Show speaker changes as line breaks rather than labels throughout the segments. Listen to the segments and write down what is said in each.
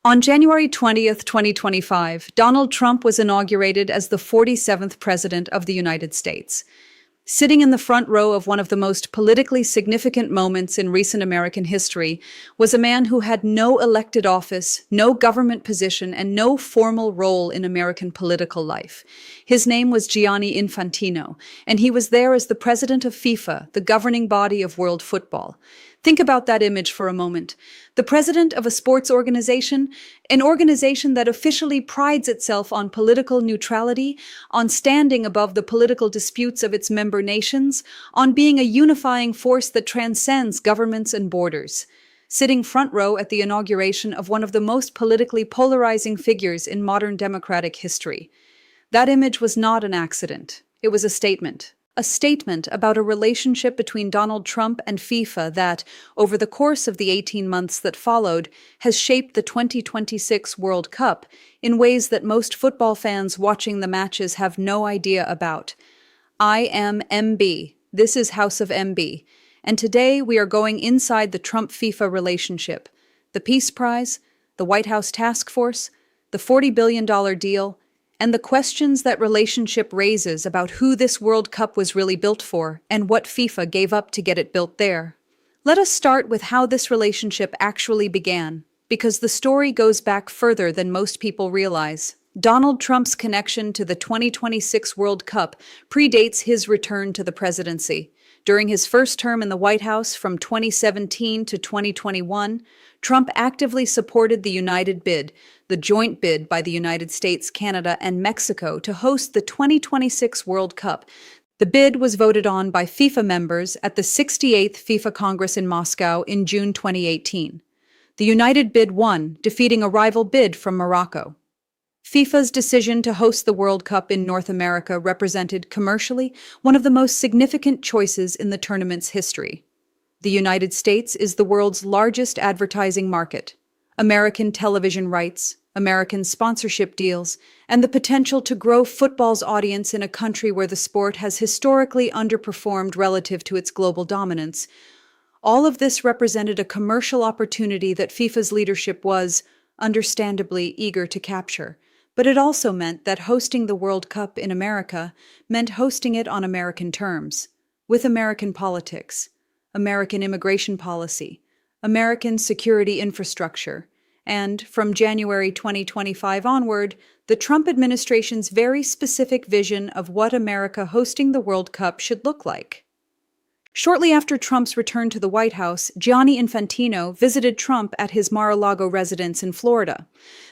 On January 20th, 2025, Donald Trump was inaugurated as the 47th President of the United States. Sitting in the front row of one of the most politically significant moments in recent American history was a man who had no elected office, no government position, and no formal role in American political life. His name was Gianni Infantino, and he was there as the president of FIFA, the governing body of world football. Think about that image for a moment. The president of a sports organization, an organization that officially prides itself on political neutrality, on standing above the political disputes of its member nations, on being a unifying force that transcends governments and borders. Sitting front row at the inauguration of one of the most politically polarizing figures in modern democratic history. That image was not an accident. It was a statement. A statement about a relationship between Donald Trump and FIFA that, over the course of the 18 months that followed, has shaped the 2026 World Cup in ways that most football fans watching the matches have no idea about. I am MB. This is House of MB. And today we are going inside the Trump-FIFA relationship, the Peace Prize, the White House Task Force, the $40 billion deal, and the questions that relationship raises about who this World Cup was really built for and what FIFA gave up to get it built there. Let us start with how this relationship actually began, because the story goes back further than most people realize. Donald Trump's connection to the 2026 World Cup predates his return to the presidency. During his first term in the White House from 2017 to 2021, Trump actively supported the United Bid, the joint bid by the United States, Canada, and Mexico to host the 2026 World Cup. The bid was voted on by FIFA members at the 68th FIFA Congress in Moscow in June 2018. The United Bid won, defeating a rival bid from Morocco. FIFA's decision to host the World Cup in North America represented, commercially, one of the most significant choices in the tournament's history. The United States is the world's largest advertising market. American television rights, American sponsorship deals, and the potential to grow football's audience in a country where the sport has historically underperformed relative to its global dominance. All of this represented a commercial opportunity that FIFA's leadership was, understandably, eager to capture. But it also meant that hosting the World Cup in America meant hosting it on American terms, with American politics, American immigration policy, American security infrastructure, and, from January 2025 onward, the Trump administration's very specific vision of what America hosting the World Cup should look like. Shortly after Trump's return to the White House, Gianni Infantino visited Trump at his Mar-a-Lago residence in Florida.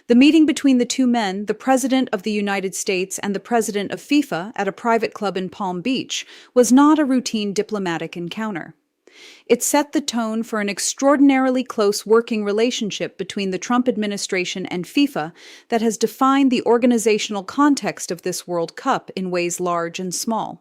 The meeting between the two men, the President of the United States and the President of FIFA, at a private club in Palm Beach, was not a routine diplomatic encounter. It set the tone for an extraordinarily close working relationship between the Trump administration and FIFA that has defined the organizational context of this World Cup in ways large and small.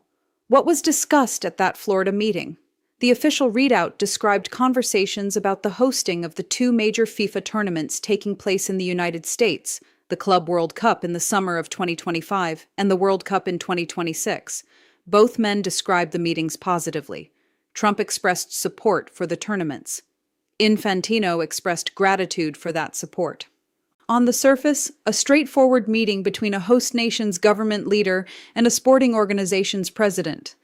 What was discussed at that Florida meeting? The official readout described conversations about the hosting of the two major FIFA tournaments taking place in the United States, the Club World Cup in the summer of 2025 and the World Cup in 2026. Both men described the meetings positively. Trump expressed support for the tournaments. Infantino expressed gratitude for that support. On the surface, a straightforward meeting between a host nation's government leader and a sporting organization's president.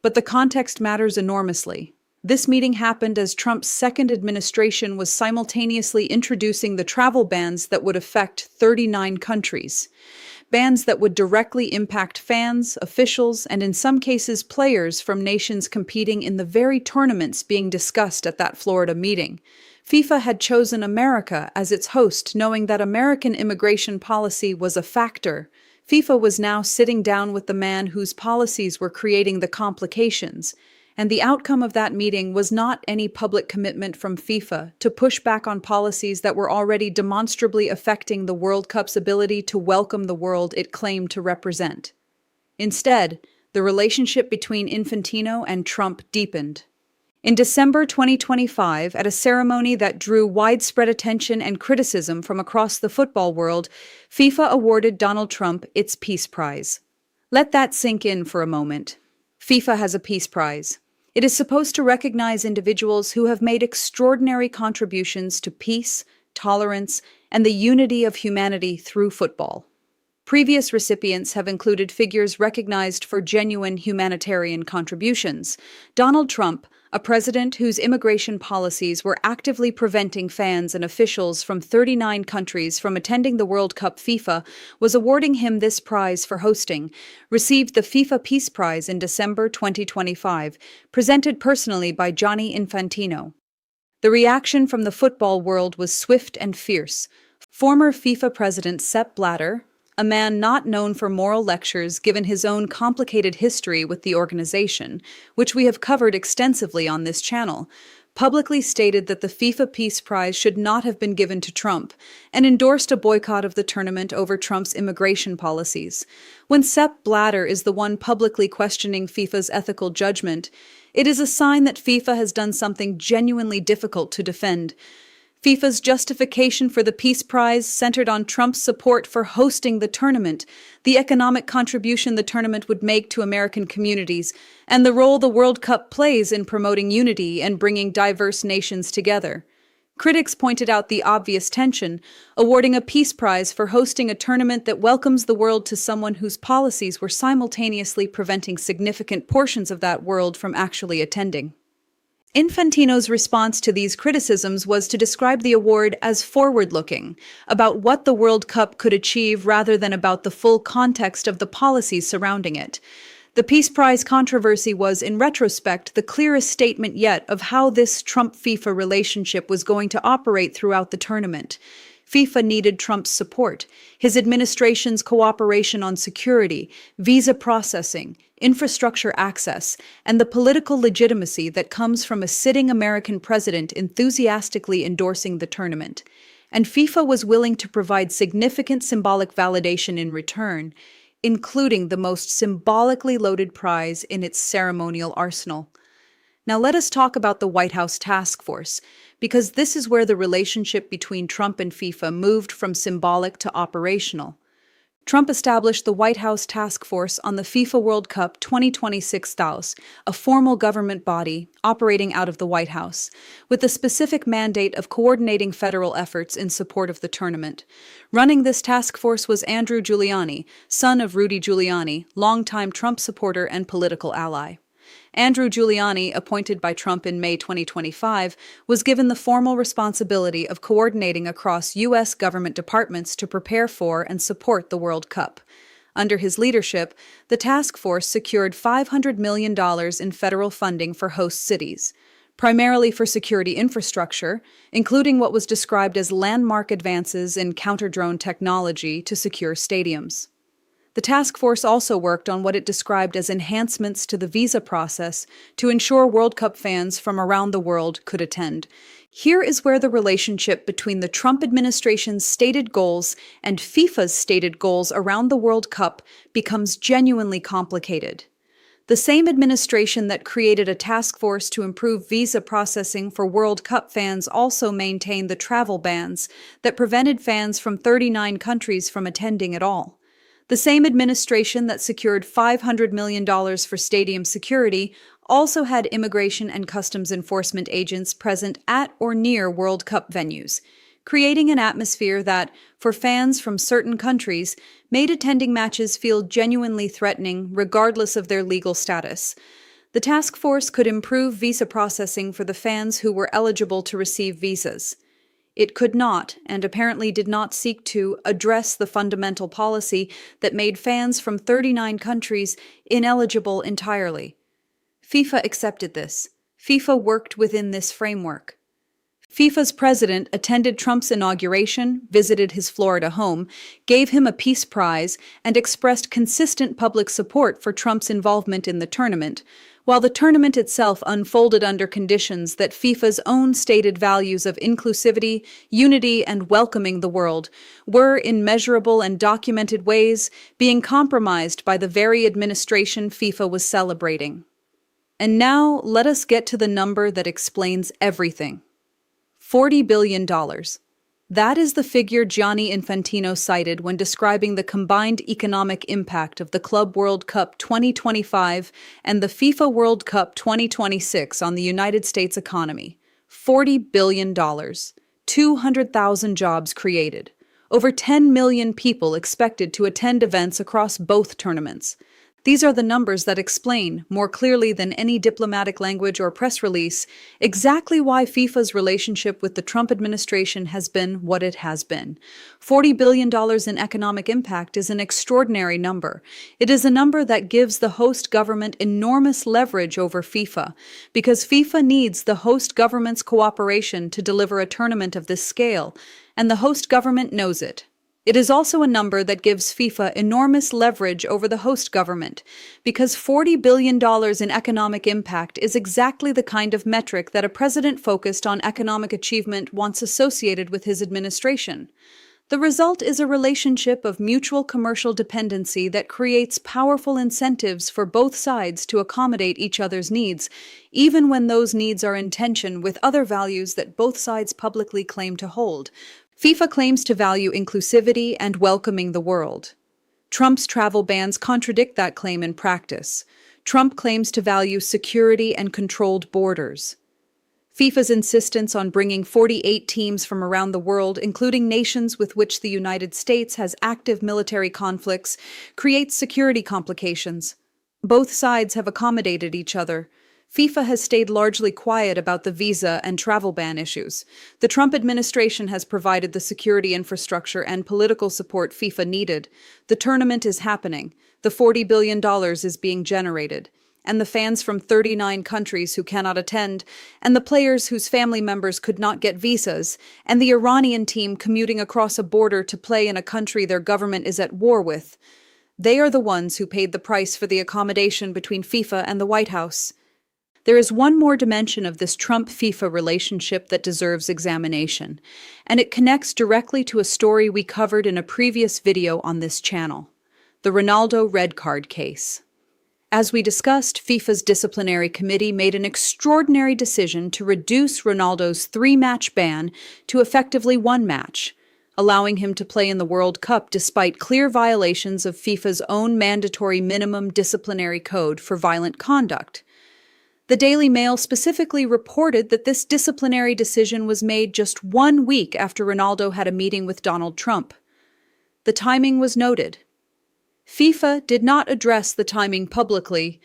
But the context matters enormously. This meeting happened as Trump's second administration was simultaneously introducing the travel bans that would affect 39 countries. Bans that would directly impact fans, officials, and in some cases players from nations competing in the very tournaments being discussed at that Florida meeting. FIFA had chosen America as its host, knowing that American immigration policy was a factor. FIFA was now sitting down with the man whose policies were creating the complications, and the outcome of that meeting was not any public commitment from FIFA to push back on policies that were already demonstrably affecting the World Cup's ability to welcome the world it claimed to represent. Instead, the relationship between Infantino and Trump deepened. In December 2025, at a ceremony that drew widespread attention and criticism from across the football world, FIFA awarded Donald Trump its Peace Prize. Let that sink in for a moment. FIFA has a Peace Prize. It is supposed to recognize individuals who have made extraordinary contributions to peace, tolerance, and the unity of humanity through football. Previous recipients have included figures recognized for genuine humanitarian contributions. Donald Trump, a president whose immigration policies were actively preventing fans and officials from 39 countries from attending the World Cup. FIFA was awarding him this prize for hosting, received the FIFA Peace Prize in December 2025, presented personally by Gianni Infantino. The reaction from the football world was swift and fierce. Former FIFA president Sepp Blatter, a man not known for moral lectures given his own complicated history with the organization, which we have covered extensively on this channel, publicly stated that the FIFA Peace Prize should not have been given to Trump and endorsed a boycott of the tournament over Trump's immigration policies. When Sepp Blatter is the one publicly questioning FIFA's ethical judgment, it is a sign that FIFA has done something genuinely difficult to defend. FIFA's justification for the Peace Prize centered on Trump's support for hosting the tournament, the economic contribution the tournament would make to American communities, and the role the World Cup plays in promoting unity and bringing diverse nations together. Critics pointed out the obvious tension, awarding a Peace Prize for hosting a tournament that welcomes the world to someone whose policies were simultaneously preventing significant portions of that world from actually attending. Infantino's response to these criticisms was to describe the award as forward-looking, about what the World Cup could achieve rather than about the full context of the policies surrounding it. The Peace Prize controversy was, in retrospect, the clearest statement yet of how this Trump-FIFA relationship was going to operate throughout the tournament. FIFA needed Trump's support, his administration's cooperation on security, visa processing, infrastructure access, and the political legitimacy that comes from a sitting American president enthusiastically endorsing the tournament. And FIFA was willing to provide significant symbolic validation in return, including the most symbolically loaded prize in its ceremonial arsenal. Now let us talk about the White House Task Force, because this is where the relationship between Trump and FIFA moved from symbolic to operational. Trump established the White House Task Force on the FIFA World Cup 2026 Staus, a formal government body operating out of the White House, with the specific mandate of coordinating federal efforts in support of the tournament. Running this task force was Andrew Giuliani, son of Rudy Giuliani, longtime Trump supporter and political ally. Andrew Giuliani, appointed by Trump in May 2025, was given the formal responsibility of coordinating across U.S. government departments to prepare for and support the World Cup. Under his leadership, the task force secured $500 million in federal funding for host cities, primarily for security infrastructure, including what was described as landmark advances in counter-drone technology to secure stadiums. The task force also worked on what it described as enhancements to the visa process to ensure World Cup fans from around the world could attend. Here is where the relationship between the Trump administration's stated goals and FIFA's stated goals around the World Cup becomes genuinely complicated. The same administration that created a task force to improve visa processing for World Cup fans also maintained the travel bans that prevented fans from 39 countries from attending at all. The same administration that secured $500 million for stadium security also had immigration and customs enforcement agents present at or near World Cup venues, creating an atmosphere that, for fans from certain countries, made attending matches feel genuinely threatening regardless of their legal status. The task force could improve visa processing for the fans who were eligible to receive visas. It could not, and apparently did not seek to, address the fundamental policy that made fans from 39 countries ineligible entirely. FIFA accepted this. FIFA worked within this framework. FIFA's president attended Trump's inauguration, visited his Florida home, gave him a Peace Prize, and expressed consistent public support for Trump's involvement in the tournament, while the tournament itself unfolded under conditions that FIFA's own stated values of inclusivity, unity, and welcoming the world were, in measurable and documented ways, being compromised by the very administration FIFA was celebrating. And now, let us get to the number that explains everything. $40 billion. That is the figure Gianni Infantino cited when describing the combined economic impact of the Club World Cup 2025 and the FIFA World Cup 2026 on the United States economy. $40 billion. 200,000 jobs created. Over 10 million people expected to attend events across both tournaments. These are the numbers that explain, more clearly than any diplomatic language or press release, exactly why FIFA's relationship with the Trump administration has been what it has been. $40 billion in economic impact is an extraordinary number. It is a number that gives the host government enormous leverage over FIFA, because FIFA needs the host government's cooperation to deliver a tournament of this scale, and the host government knows it. It is also a number that gives FIFA enormous leverage over the host government, because $40 billion in economic impact is exactly the kind of metric that a president focused on economic achievement wants associated with his administration. The result is a relationship of mutual commercial dependency that creates powerful incentives for both sides to accommodate each other's needs, even when those needs are in tension with other values that both sides publicly claim to hold. FIFA claims to value inclusivity and welcoming the world. Trump's travel bans contradict that claim in practice. Trump claims to value security and controlled borders. FIFA's insistence on bringing 48 teams from around the world, including nations with which the United States has active military conflicts, creates security complications. Both sides have accommodated each other. FIFA has stayed largely quiet about the visa and travel ban issues. The Trump administration has provided the security infrastructure and political support FIFA needed. The tournament is happening. The $40 billion is being generated. And the fans from 39 countries who cannot attend, and the players whose family members could not get visas, and the Iranian team commuting across a border to play in a country their government is at war with. They are the ones who paid the price for the accommodation between FIFA and the White House. There is one more dimension of this Trump-FIFA relationship that deserves examination, and it connects directly to a story we covered in a previous video on this channel: the Ronaldo red card case. As we discussed, FIFA's disciplinary committee made an extraordinary decision to reduce Ronaldo's 3-match ban to effectively 1 match, allowing him to play in the World Cup despite clear violations of FIFA's own mandatory minimum disciplinary code for violent conduct. The Daily Mail specifically reported that this disciplinary decision was made just 1 week after Ronaldo had a meeting with Donald Trump. The timing was noted. FIFA did not address the timing publicly.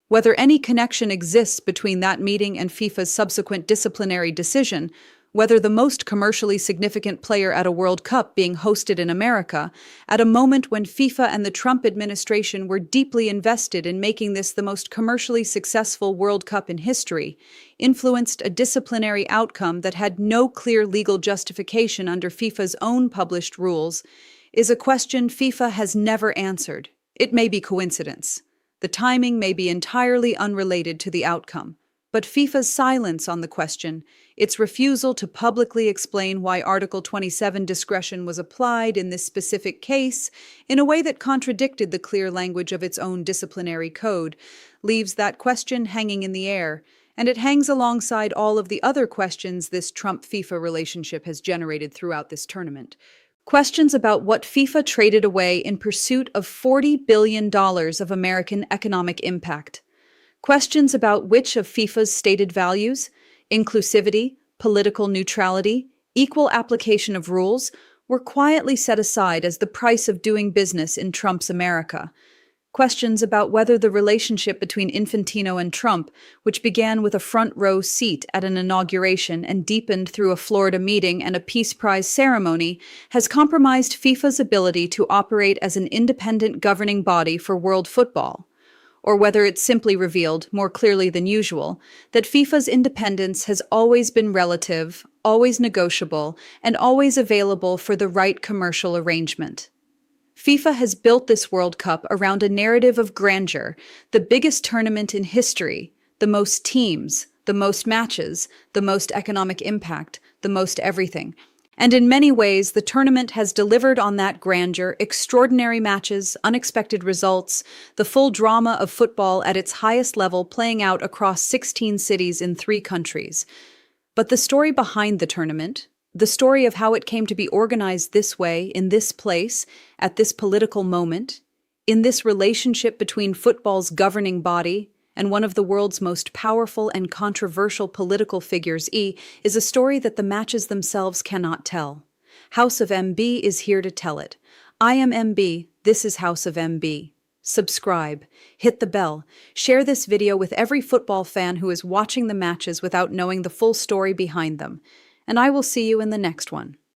Whether any connection exists between that meeting and FIFA's subsequent disciplinary decision, whether the most commercially significant player at a World Cup being hosted in America, at a moment when FIFA and the Trump administration were deeply invested in making this the most commercially successful World Cup in history, influenced a disciplinary outcome that had no clear legal justification under FIFA's own published rules, is a question FIFA has never answered. It may be coincidence. The timing may be entirely unrelated to the outcome. But FIFA's silence on the question, its refusal to publicly explain why Article 27 discretion was applied in this specific case in a way that contradicted the clear language of its own disciplinary code, leaves that question hanging in the air, and it hangs alongside all of the other questions this Trump-FIFA relationship has generated throughout this tournament. Questions about what FIFA traded away in pursuit of $40 billion of American economic impact. Questions about which of FIFA's stated values, inclusivity, political neutrality, equal application of rules, were quietly set aside as the price of doing business in Trump's America. Questions about whether the relationship between Infantino and Trump, which began with a front-row seat at an inauguration and deepened through a Florida meeting and a Peace Prize ceremony, has compromised FIFA's ability to operate as an independent governing body for world football. Or whether it simply revealed, more clearly than usual, that FIFA's independence has always been relative, always negotiable, and always available for the right commercial arrangement. FIFA has built this World Cup around a narrative of grandeur, the biggest tournament in history, the most teams, the most matches, the most economic impact, the most everything. And in many ways, the tournament has delivered on that grandeur: extraordinary matches, unexpected results, the full drama of football at its highest level playing out across 16 cities in 3 countries. But the story behind the tournament, the story of how it came to be organized this way, in this place, at this political moment, in this relationship between football's governing body and one of the world's most powerful and controversial political figures, is a story that the matches themselves cannot tell. House of MB is here to tell it. I am MB, this is House of MB. Subscribe, hit the bell, share this video with every football fan who is watching the matches without knowing the full story behind them. And I will see you in the next one.